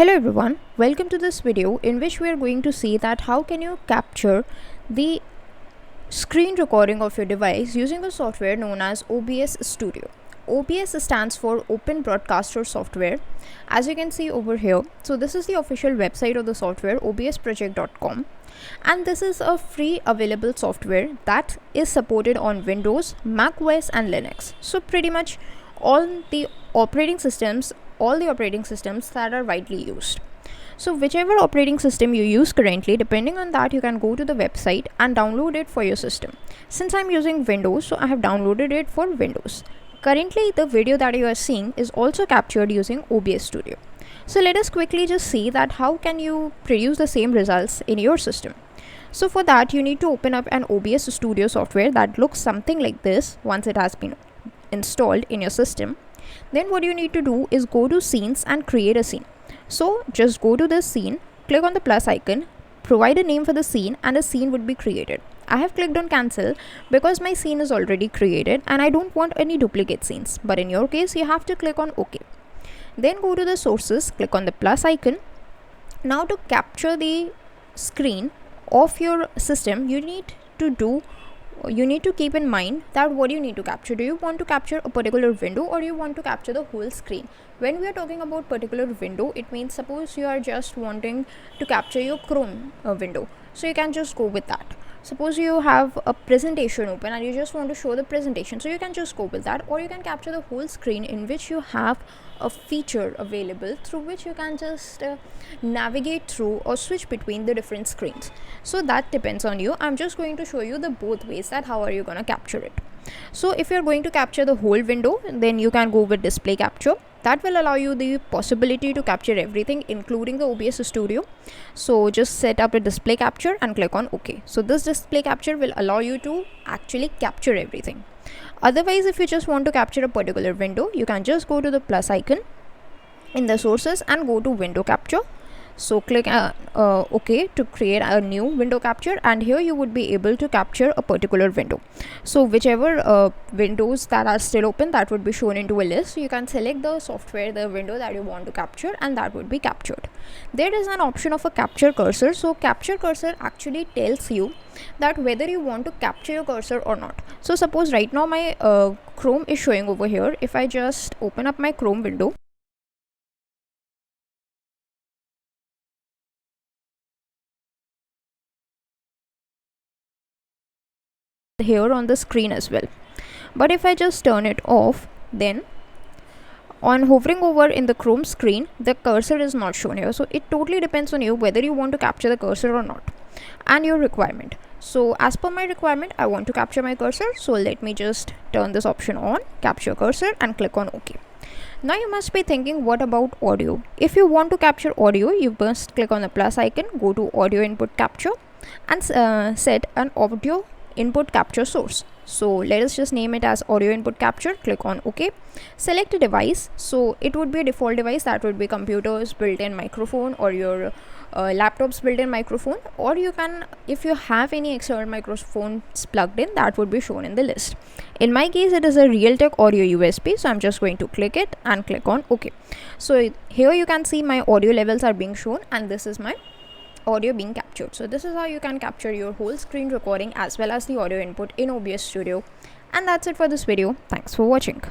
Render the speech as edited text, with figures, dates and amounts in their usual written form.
Hello everyone, welcome to this video in which we are going to see that how can you capture the screen recording of your device using a software known as OBS Studio. OBS stands for Open Broadcaster Software, as you can see over here. So this is the official website of the software, obsproject.com, and this is a free available software that is supported on Windows, Mac OS and Linux. So pretty much all the operating systems that are widely used. So whichever operating system you use currently, depending on that, you can go to the website and download it for your system. Since I'm using Windows, so I have downloaded it for Windows. Currently, the video that you are seeing is also captured using OBS Studio. So let us quickly just see that how can you produce the same results in your system. So for that, you need to open up an OBS Studio software that looks something like this once it has been installed in your system. Then what you need to do is go to scenes and create a scene. So just go to this scene, click on the plus icon, provide a name for the scene, and a scene would be created. I have clicked on cancel because my scene is already created and I don't want any duplicate scenes, but in your case you have to click on OK. Then go to the sources, click on the plus icon. Now to capture the screen of your system, you need to keep in mind that what you need to capture. Do you want to capture a particular window or you want to capture the whole screen? When we are talking about particular window, it means suppose you are just wanting to capture your Chrome window, so you can just go with that. Suppose you have a presentation open and you just want to show the presentation, so you can just go with that, or you can capture the whole screen in which you have a feature available through which you can just navigate through or switch between the different screens. So that depends on you. I'm just going to show you the both ways that how are you going to capture it. So if you're going to capture the whole window, then you can go with display capture. That will allow you the possibility to capture everything, including the OBS Studio. So just set up a display capture and click on OK. So this display capture will allow you to actually capture everything. Otherwise, if you just want to capture a particular window, you can just go to the plus icon in the sources and go to window capture. So click OK to create a new window capture, and here you would be able to capture a particular window. So whichever windows that are still open, that would be shown into a list. So you can select the software, the window that you want to capture, and that would be captured. There is an option of a capture cursor. So capture cursor actually tells you that whether you want to capture your cursor or not. So suppose right now my Chrome is showing over here. If I just open up my Chrome window, here on the screen as well, but if I just turn it off, then on hovering over in the Chrome screen, the cursor is not shown here. So it totally depends on you whether you want to capture the cursor or not and your requirement. So as per my requirement, I want to capture my cursor, so let me just turn this option on, capture cursor, and click on OK. Now you must be thinking, what about audio? If you want to capture audio, you must click on the plus icon, go to audio input capture, and set an audio input capture source. So let us just name it as audio input capture. Click on OK. Select a device. So it would be a default device, that would be computer's built-in microphone or your laptop's built-in microphone, or you can, if you have any external microphones plugged in, that would be shown in the list. In my case, it is a Realtek audio USB, so I'm just going to click it and click on OK. So here you can see my audio levels are being shown, and this is my audio being captured. So this is how you can capture your whole screen recording as well as the audio input in OBS Studio. And that's it for this video. Thanks for watching.